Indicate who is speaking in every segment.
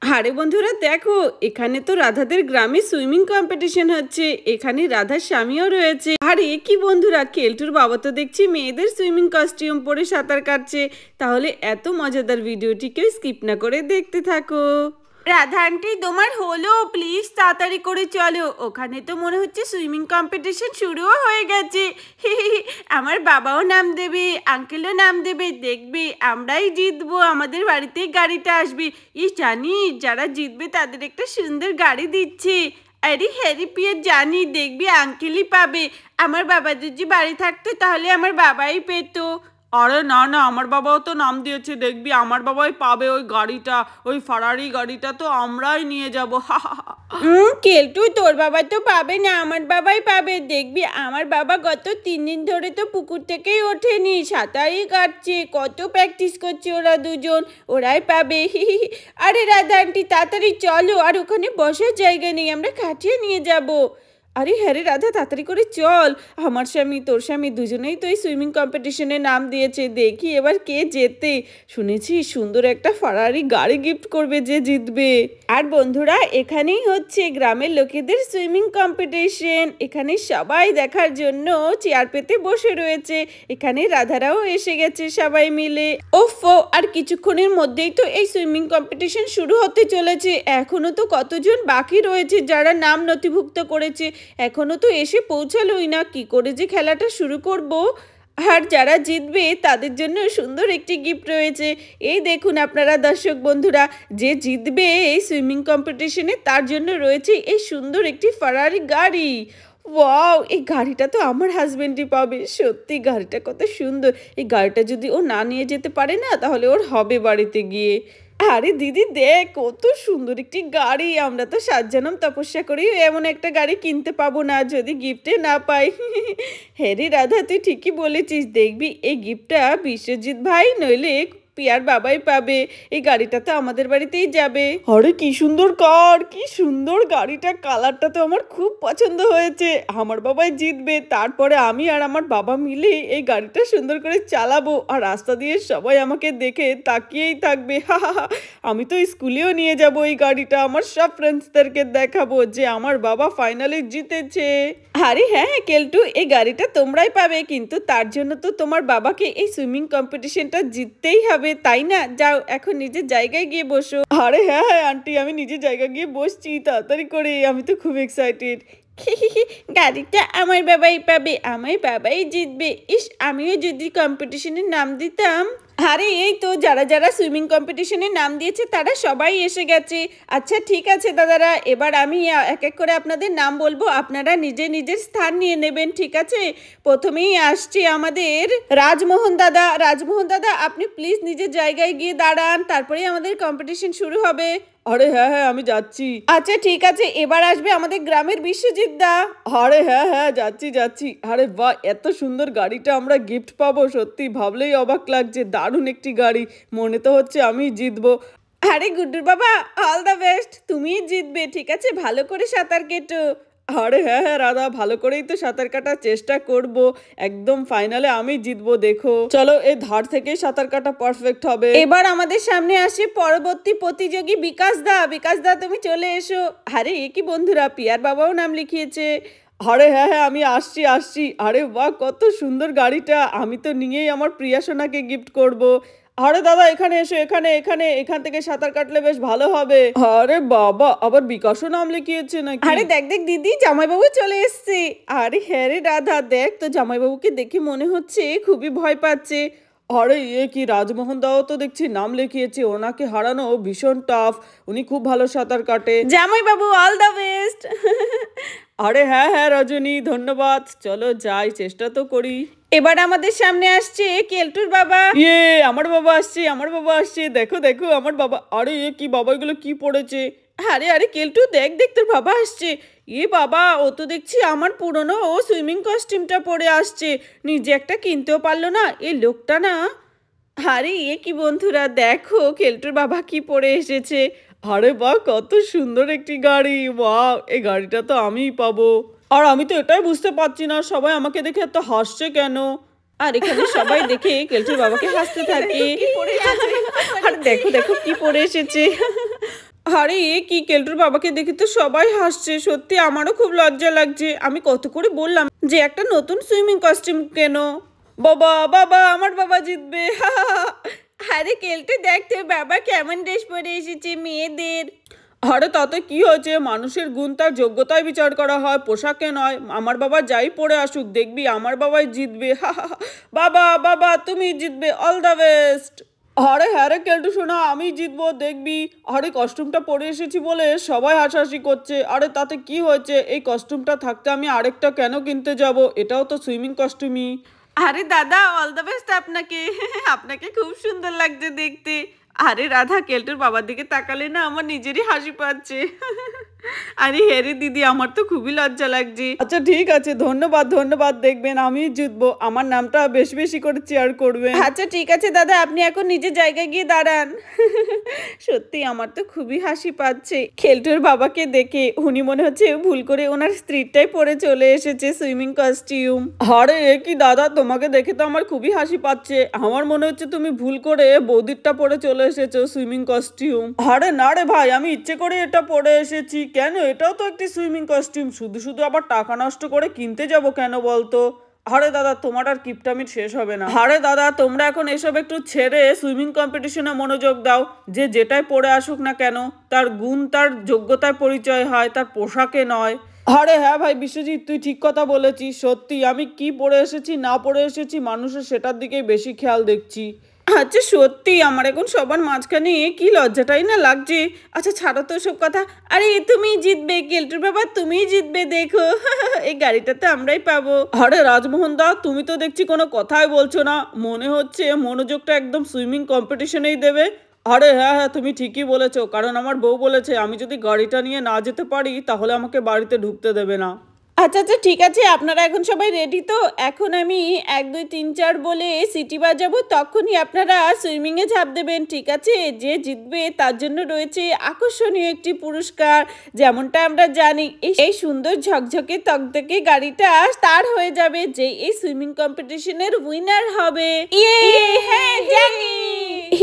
Speaker 1: আরে বন্ধুরা দেখো, এখানে তো রাধাদের গ্রামে সুইমিং কম্পিটিশন হচ্ছে। এখানে রাধার স্বামীও রয়েছে। আরে কি বন্ধুরা, কেলটুর বাবা তো দেখছি মেয়েদের সুইমিং কস্টিউম পরে সাঁতার কাটছে। তাহলে এত মজাদার ভিডিওটিকে স্কিপ না করে দেখতে থাকো। রাধা আন্টি, তোমার হলো? প্লিজ তাড়াতাড়ি করে চলো, ওখানে তো মনে হচ্ছে সুইমিং কম্পিটিশন শুরুও হয়ে গেছে। আমার বাবাও নাম দেবে, আঙ্কেলও নাম দেবে, দেখবে আমরাই জিতবো, আমাদের বাড়িতেই গাড়িটা আসবে। জানিস যারা জিতবে তাদের একটা সুন্দর গাড়ি দিচ্ছে। আরে হ্যারি পিয়ে জানি, দেখবি আঙ্কেলই পাবে। আমার বাবা যদি বাড়ি থাকতো তাহলে আমার বাবাই পেতো। আরে না না, আমার বাবাও তো নাম দিয়েছে, দেখবি আমার বাবাই পাবে ওই গাড়িটা। ওই ফারারি গাড়িটা তো আমরাই নিয়ে যাবো। কেলটু, তোর বাবা তো পাবে না, আমার বাবাই পাবে। দেখবি আমার বাবা গত 3 দিন ধরে তো পুকুর থেকেই ওঠেনি, সাঁতারই কাটছে, কত প্র্যাকটিস করছে ওরা দুজন, ওরাই পাবে। আরে রাধা আন্টি তাড়াতাড়ি চলো, আর ওখানে বসার জায়গা নেই, আমরা কাটিয়ে নিয়ে যাবো। আরে হ্যাঁ রে রাধা, তাড়াতাড়ি করে চল। আমার স্বামী তোর স্বামী দুজনেই তো এই সুইমিং কম্পিটিশনে নাম দিয়েছে, দেখি এবার কে জেতে। শুনেছি সুন্দর একটা ফারারি গাড়ি গিফট করবে যে জিতবে। আর বন্ধুরা, এখানেই হচ্ছে গ্রামের লোকেদের সুইমিং কম্পিটিশন। এখানে সবাই দেখার জন্য চেয়ার পেতে বসে রয়েছে। এখানে রাধারাও এসে গেছে সবাই মিলে। ওফো, আর কিছুক্ষণের মধ্যেই তো এই সুইমিং কম্পিটিশন শুরু হতে চলেছে। এখনো তো কতজন বাকি রয়েছে যারা নাম নথিভুক্ত করেছে, এখনো তো এসে পৌঁছালোই না। কি করে যে খেলাটা শুরু করব। আর যারা জিতবে তাদের জন্য সুন্দর একটি গিফট রয়েছে। এই দেখুন আপনারা দর্শক বন্ধুরা, যে জিতবে এই সুইমিং কম্পিটিশনে তার জন্য রয়েছে এই সুন্দর একটি ফারারি গাড়ি। ওয়াও, এই গাড়িটা তো আমার হাজবেন্ডই পাবে। সত্যি গাড়িটা কত সুন্দর। এই গাড়িটা যদি ও না নিয়ে যেতে পারে না, তাহলে ওর হবে বাড়িতে গিয়ে। আরে দিদি দেখ, কত সুন্দর একটি গাড়ি। আমরা তো 7 জনম তপস্যা করি এমন একটা গাড়ি কিনতে পাবো না যদি গিফটে না পাই। হ্যাঁ রে রাধা, তুই ঠিকই বলেছিস। দেখবি এই গিফটটা বিশ্বজিৎ ভাই নইলে পিয়ার বাবাই পাবে। এই গাড়িটা তো আমাদের বাড়িতেই যাবে। আরে কি সুন্দর কার, কি সুন্দর গাড়িটা, কালারটা তো আমার খুব পছন্দ হয়েছে। আমার বাবাই জিতবে, তারপরে আমি আর আমার বাবা মিলে এই গাড়িটা সুন্দর করে চালাবো, আর রাস্তা দিয়ে সবাই আমাকে দেখে তাকিয়েই থাকবে। আমি তো স্কুলেও নিয়ে যাব এই গাড়িটা, আমার সব ফ্রেন্ডসদেরকে দেখাবো যে আমার বাবা ফাইনালি জিতেছে। আরে হ্যাঁ কেলটু, এই গাড়িটা তোমরাই পাবে, কিন্তু তার জন্য তো তোমার বাবাকে এই সুইমিং কম্পিটিশনটা জিততেই হবে, তাই না? যাও এখন নিজের জায়গায় গিয়ে বসো। আরে হ্যাঁ হ্যাঁ আন্টি, আমি নিজের জায়গায় গিয়ে বসছি, তাড়াতাড়ি করে। আমি তো খুব এক্সাইটেড। গাড়িটা আমার বাবাই পাবে, আমার বাবাই জিতবে। ইস, আমিও যদি কম্পিটিশনে নাম দিতাম। আরে এই তো যারা যারা সুইমিং কম্পিটিশনে নাম দিয়েছে তারা সবাই এসে গেছে। আচ্ছা ঠিক আছে দাদারা, এবার আমি এক এক করে আপনাদের নাম বলবো, আপনারা নিজের নিজের স্থান নিয়ে নেবেন, ঠিক আছে? প্রথমেই আসছে আমাদের রাজমোহন দাদা। রাজমোহন দাদা, আপনি প্লিজ নিজের জায়গায় গিয়ে দাঁড়ান, তারপরেই আমাদের কম্পিটিশন শুরু হবে। আরে হ্যাঁ হ্যাঁ আমি যাচ্ছি। আচ্ছা ঠিক আছে, এবার আসবে আমাদের গ্রামের বিশ্বজিৎ দা। আরে হ্যাঁ হ্যাঁ যাচ্ছি যাচ্ছি। আরে বাহ, এত সুন্দর গাড়িটা আমরা গিফট পাবো, সত্যি ভাবলেই অবাক লাগছে। দারুণ একটি গাড়ি, মনে তো হচ্ছে আমি জিতবো। আরে গুড্ডুর বাবা, অল দ্য বেস্ট, তুমিই জিতবে, ঠিক আছে? ভালো করে সাঁতার কেটো। আরে হ্যাঁ হ্যাঁ রাধা, ভালো করেই তো সাঁতার কাটার চেষ্টা করব। একদম ফাইনালে আমি জিতবো, দেখো। চলো, এই ধার থেকে সাঁতার কাটা পারফেক্ট হবে। এবার আমাদের সামনে আসে পরবর্তী প্রতিযোগী বিকাশ দা। বিকাশ দা, তুমি চলে এসো। আরে এ কি বন্ধুরা, পিয়ার বাবাও নাম লিখিয়েছে। আরে হ্যাঁ হ্যাঁ আমি আসছি আসছি। আরে বাহ, কত সুন্দর গাড়িটা, আমি তো নিয়েই আমার প্রিয়া সোনাকে গিফট করব। আরে দাদা এখানে এসো, এখানে এখানে এখান থেকে সাঁতার কাটলে বেশ ভালো হবে। আরে বাবা, আবার বিকাশও নাম লিখিয়েছে নাকি? আরে দেখ দেখ দিদি, জামাইবাবু চলে এসছে। আরে হ্যাঁ রে রাধা, দেখ তো জামাইবাবুকে দেখে মনে হচ্ছে খুবই ভয় পাচ্ছে। আরে এ কি, রাজমোহন দাও তো দেখছি নাম লিখিয়েছে। ওনাকে হারানো ভীষণ টাফ, উনি খুব ভালো সাঁতার কাটে। জামাইবাবু অল দ্য বেস্ট। আরে হ্যাঁ হ্যাঁ রজনী, ধন্যবাদ। চলো যাই, চেষ্টা তো করি। এবার আমাদের সামনে আসছে কেলটুর বাবা। ইয়ে, আমার বাবা আসছে, আমার বাবা আসছে। দেখো দেখো আমার বাবা। আরে এ কি বাবা, এগুলো কি পড়েছে? আরে আরে কেলটু, দেখ দেখ তোর বাবা আসছে। এ বাবা, ও তো দেখছি আমার পুরনো ও সুইমিং কস্টিউমটা পরে আসছে, নিজে একটা কিনতেও পারলো না এই লোকটা না। আরে এ কি বন্ধুরা, দেখো কেলটুর বাবা কি পরে এসেছে। আরে বাহ, কত সুন্দর একটি গাড়ি। বাহ, এই গাড়িটা তো আমিই পাবো। আর আমি তো এটাই বুঝতে পারছি না, সবাই আমাকে দেখে এত হাসছে কেন? আর এখানে সবাই দেখে কেলটুর বাবাকে হাসতে থাকে। আর দেখো দেখো কি পরে এসেছে। আরে এ কি, কেলটুর বাবাকে দেখে তো সবাই হাসছে, সত্যি আমারও খুব লজ্জা লাগছে। আমি কত করে বললাম যে একটা নতুন সুইমিং কস্টিউম কেন। বাবা বাবা, আমার বাবা জিতবে। আরে কেলটু দেখতে বাবা কেমন ড্রেস পরে এসেছে মেয়েদের। আরে তাতে কি হয়েছে, মানুষের গুণ তার যোগ্যতায় বিচার করা হয়, পোশাকে নয়। আমার বাবা যাই পরে আসুক, দেখবি আমার বাবাই জিতবে। বাবা বাবা তুমি জিতবে, অল দ্য বেস্ট। আরে হ্যাঁ রে কেলটু শোনা, আমি জিতবো দেখবি। আরে কস্টিউমটা পরে এসেছি বলে সবাই হাসাহাসি করছে। আরে তাতে কি হয়েছে, এই কস্টিউমটা থাকতে আমি আরেকটা কেন কিনতে যাব, এটাও তো সুইমিং কস্টিউমই। আরে দাদা অল দ্য বেস্ট আপনাকে। আপনাকে খুব সুন্দর লাগছে দেখতে। আরে রাধা, কেলটুর বাবার দিকে তাকালে না আমার নিজেরই হাসি পাচ্ছে। আরে হেরে দিদি, আমার তো খুবই লজ্জা লাগছে। আচ্ছা ঠিক আছে, ধন্যবাদ ধন্যবাদ, দেখবেন আমি জিতবো, আমার নামটা বেশি বেশি করে চেয়ার করবেন। আচ্ছা ঠিক আছে দাদা, আপনি এখন নিজের জায়গায় গিয়ে দাঁড়ান। সত্যি আমার তো খুবই হাসি পাচ্ছে কেলটুর বাবাকে দেখে। উনি মনে হচ্ছে ভুল করে ওনার স্ত্রীটাই পরে চলে এসেছে সুইমিং কস্টিউম। আরে এ কি দাদা, তোমাকে দেখে তো আমার খুবই হাসি পাচ্ছে। আমার মনে হচ্ছে তুমি ভুল করে বৌদিরটা পরে চলে এসেছো সুইমিং কস্টিউম। আরে না রে ভাই, আমি ইচ্ছে করে এটা পরে এসেছি। কেন, এটাও তো একটি সুইমিং কস্টিউম, শুধু শুধু আবার টাকা নষ্ট করে কিনতে যাব কেন বলতো। আরে দাদা, তোমার আর কিপটামিট শেষ হবে না। আরে দাদা, তোমরা এখন এসব একটু ছেড়ে সুইমিং কম্পিটিশনে মনোযোগ দাও। যে যেটাই পরে আসুক না কেন, তার গুণ তার যোগ্যতায় পরিচয় হয়, তার পোশাকে নয়। আরে হ্যাঁ ভাই বিশ্বজিৎ, তুই ঠিক কথা বলেছিস। সত্যি আমি কি পরে এসেছি না পরে এসেছি, মানুষের সেটার দিকেই বেশি খেয়াল দেখছি। আচ্ছা সত্যি আমার এখন সবার মাঝখানে কি লজ্জাটাই না লাগছে। আচ্ছা ছাড়ো তো সব কথা। আরে তুমি জিতবে কেলটুর বাবা, তুমিই জিতবে দেখো। এই গাড়িটা তো আমরাই পাবো। আরে রাজমোহন দা, তুমি তো দেখছি কোনো কথাই বলছো না, মনে হচ্ছে মনোযোগটা একদম সুইমিং কম্পিটিশনেই দেবে। আরে হ্যাঁ হ্যাঁ, তুমি ঠিকই বলেছো, কারণ আমার বউ বলেছে আমি যদি গাড়িটা নিয়ে না যেতে পারি তাহলে আমাকে বাড়িতে ঢুকতে দেবে না। আচ্ছা আচ্ছা ঠিক আছে, আপনারা এখন সবাই রেডি তো? এখন আমি 1 2 3 4 বলে সিটি বাজাবো, তখনই আপনারা সুইমিংয়ে ঝাঁপ দেবেন, ঠিক আছে? যে জিতবে তার জন্য রয়েছে আকর্ষণীয় একটি পুরস্কার। যেমনটা আমরা জানি, এই সুন্দর ঝকঝকে তকতকে গাড়িটা তার হয়ে যাবে যে এই সুইমিং কম্পিটিশনের উইনার হবে। হ্যাঁ জানি।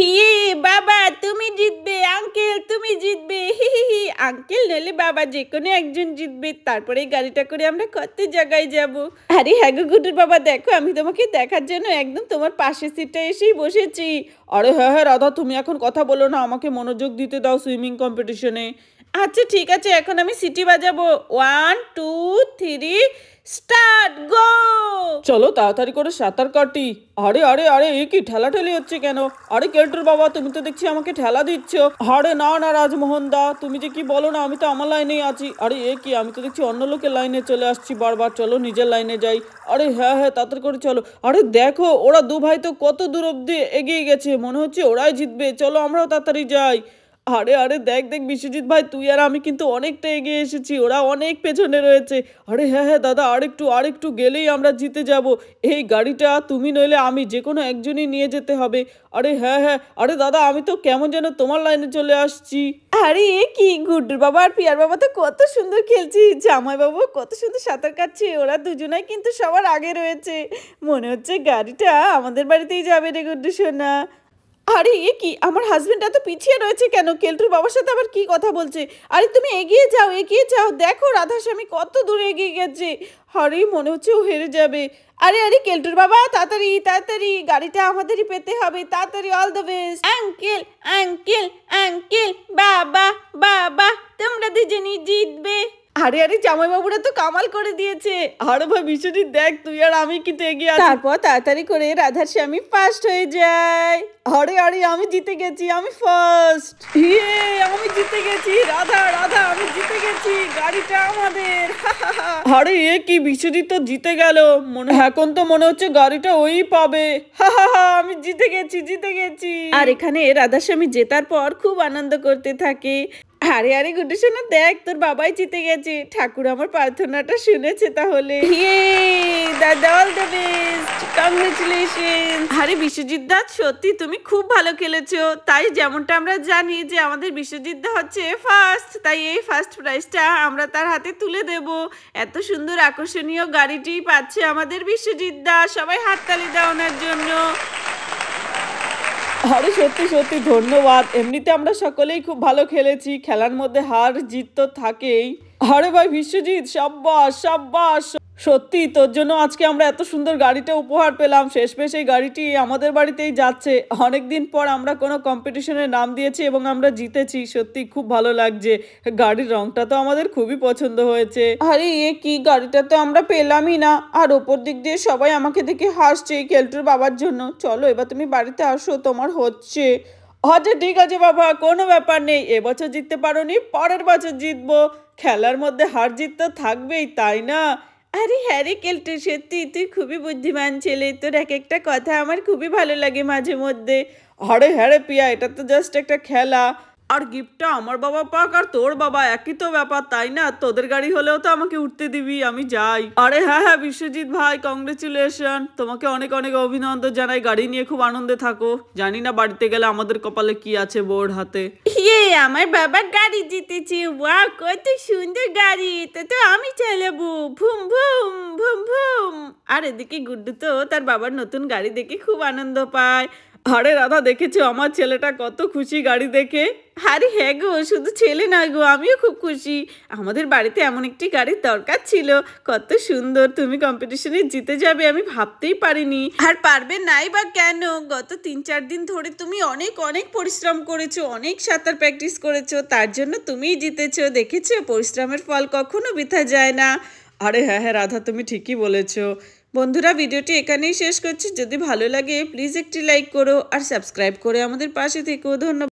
Speaker 1: ইয়ে বাবা তুমি জিতবে, আঙ্কেল তুমি জিতবে। আঙ্কেল নইলে বাবা, যে কোনো একজন জিতবে। তারপরে গাড়িটা করে আমরা কত জায়গায় যাব। আরে হ্যাঁ গো গুডুর বাবা, দেখো আমি তোমাকে দেখার জন্য একদম তোমার পাশের সিটটা এসেই বসেছি। আরে হ্যাঁ হ্যাঁ রাধা, তুমি এখন কথা বলো না, আমাকে মনোযোগ দিতে দাও সুইমিং কম্পিটিশনে। আচ্ছা ঠিক আছে, এখন আমি সিটি বাজাবো। 1 2 3 স্টার্ট, গো। চলো তাড়াতাড়ি করে সাঁতার কাটি। আরে আরে আরে এ কি ঠেলাঠেলি হচ্ছে কেন? আরে কেলটুর বাবা, তুমি তো দেখছি আমাকে ঠেলা দিচ্ছ। আরে না না রাজমোহন দা, তুমি যে কি বলো না, আমি তো আমার লাইনেই আছি। আরে এ কি, আমি তো দেখছি অন্য লোকের লাইনে চলে আসছি বারবার। চলো নিজের লাইনে যাই। আরে হ্যাঁ হ্যাঁ তাড়াতাড়ি করে চলো। আরে দেখো ওরা দু ভাই তো কত দূর অব্দি এগিয়ে গেছে, মনে হচ্ছে ওরাই জিতবে। চলো আমরাও তাড়াতাড়ি যাই। আরে আরে দেখ দেখ বিশ্বজিৎ ভাই, তুই আর আমি কিন্তু অনেকটা এগিয়ে এসেছি, ওরা অনেক পেছনে রয়েছে। আরে হ্যাঁ হ্যাঁ দাদা, আরেকটু গেলেই আমরা জিতে যাব। এই গাড়িটা তুমি নইলে আমি, যে কোনো একজনই নিয়ে যেতে হবে। আরে হ্যাঁ হ্যাঁ, আরে দাদা আমি তো কেমন যেন তোমার লাইনে চলে আসছি। আরে এ কি, গুড্ডুর বাবা আর পিয়ার বাবা তো কত সুন্দর খেলছি, জামাই বাবু কত সুন্দর সাঁতার কাটছে। ওরা দুজনাই কিন্তু সবার আগে রয়েছে। মনে হচ্ছে গাড়িটা আমাদের বাড়িতেই যাবে রে গুড্ডু সোনা। আরে এ কি, আমার হাজবেন্ড এত পিছিয়ে রয়েছে কেন? কেলটুর বাবার সাথে আবার কি কথা বলছে? আরে তুমি এগিয়ে যাও, দেখো রাধাস্বামী কত দূরে এগিয়ে গেছে। আরে মনে হচ্ছে ও হেরে যাবে। আরে আরে কেলটুর বাবা, তাড়াতাড়ি তাড়াতাড়ি, গাড়িটা আমাদেরই পেতে হবে, তাড়াতাড়ি, all the best. Uncle uncle uncle, বাবা বাবা, তোমরা দুজনেই জিতবে। আরে আরে জামাই বাবুরা তো কামাল করে দিয়েছে। আরে ভাই বিশ্বজিৎ দেখ, তুই আর আমি কিন্তু এগিয়ে আছি। তারপর তাড়াতাড়ি করে রাধার স্বামী ফার্স্ট হয়ে যায়। আরে আরে আমি জিতে গেছি, আমি ফার্স্ট। ইয়ে আমি জিতে গেছি, রাধা রাধা আমি জিতে গেছি, গাড়িটা আমাদের। আরে এ কি, বিশ্বজিৎ তো জিতে গেল। এখন তো মনে হচ্ছে গাড়িটা ওই পাবে। আমি জিতে গেছি। আর এখানে রাধার স্বামী জেতার পর খুব আনন্দ করতে থাকে। আরে আরে গুড্ডু সোনা, দেখ তোর বাবাই জিতে গেছে। ঠাকুর আমার প্রার্থনাটা শুনেছে তাহলে। দাদা অল দ্য বেস্ট, কংগ্রেচুলেশন। আরে বিশ্বজিৎ দা, সত্যি তুমি খুব ভালো খেলেছো। তাই যেমনটা আমরা জানি যে আমাদের বিশ্বজিৎ দা হচ্ছে ফার্স্ট, তাই এই ফার্স্ট প্রাইজটা আমরা তার হাতে তুলে দেব। এত সুন্দর আকর্ষণীয় গাড়িটি পাচ্ছে আমাদের বিশ্বজিৎ দা। সবাই হাততালি দাও ওনার জন্য। আরে সত্যি সত্যি ধন্যবাদ। এমনিতে আমরা সকলেই খুব ভালো খেলেছি, খেলার মধ্যে হার জিত তো থাকেই। আরে ভাই বিশ্বজিৎ, সাব্বাস সাব্বাস। সত্যি তোর জন্য আজকে আমরা এত সুন্দর গাড়িটা উপহার পেলাম। শেষমেশ এই গাড়িটি আমাদের বাড়িতেই যাচ্ছে। অনেকদিন পর আমরা কোনো কম্পিটিশনে নাম দিয়েছি এবং আমরা জিতেছি। সত্যি খুব ভালো লাগছে। গাড়ির রংটা তো আমাদের খুবই পছন্দ হয়েছে। আরে এ কি, গাড়িটা তো আমরা পেলামই না। আর ওপর দিক দিয়ে সবাই আমাকে দেখে হাসছে কেলটুর বাবার জন্য। চলো এবার তুমি বাড়িতে আসো, তোমার হচ্ছে। আচ্ছা ঠিক আছে বাবা, কোনো ব্যাপার নেই। এবছর জিততে পারোনি, পরের বছর জিতবো। খেলার মধ্যে হার জিত তো থাকবেই, তাই না? আরে হ্যাঁ রে কেলটু, সত্যি তুই খুবই বুদ্ধিমান ছেলে। তোর এক একটা কথা আমার খুবই ভালো লাগে মাঝে মধ্যে। আরে হ্যাঁ রে পিয়া, এটা তো জাস্ট একটা খেলা। আর গিফটটা আমার বাবা পাক আর তোর বাবা একই তো ব্যাপার, তাই না? তোদের গাড়ি হলেও তো আমাকে উঠতে দিবি, আমি যাই। আরে হ্যাঁ হ্যাঁ বিশ্বজিৎ ভাই, কংগ্রেচুলেশন, তোমাকে অনেক অনেক অভিনন্দন জানাই। গাড়ি নিয়ে খুব আনন্দে থাকো। জানি না বাড়িতে গেলে আমাদের কপালে কি আছে বউর হাতে। ইয়ে, আমার বাবা গাড়ি জিতেছে। ওয়াও, কত সুন্দর গাড়ি, এটা তো আমি চালাবো। ভুম ভুম ভুম ভুম। আর এদিকে গুড্ডু তো তার বাবার নতুন গাড়ি দেখে খুব আনন্দ পায়। আরে রাধা, দেখেছো আমার ছেলেটা কত খুশি গাড়ি দেখে? আরে হ্যাঁ গো, শুধু ছেলে নয় গো, আমিও খুব খুশি। আমাদের বাড়িতে এমন একটি গাড়ির দরকার ছিল। কত সুন্দর, তুমি কম্পিটিশনে জিতে যাবে আমি ভাবতেই পারিনি। আর পারবে নাই বা কেন? গত 3-4 দিন ধরে তুমি অনেক অনেক পরিশ্রম করেছো, অনেক সাঁতার প্র্যাকটিস করেছো, তার জন্য তুমিই জিতেছো। দেখেছো, পরিশ্রমের ফল কখনো বৃথা যায় না। আরে হ্যাঁ হ্যাঁ রাধা, তুমি ঠিকই বলেছো। বন্ধুরা, ভিডিওটি এখানেই শেষ করছি। যদি ভালো লাগে প্লিজ একটি লাইক করো আর সাবস্ক্রাইব করে আমাদের পাশে থেকো। ধন্যবাদ।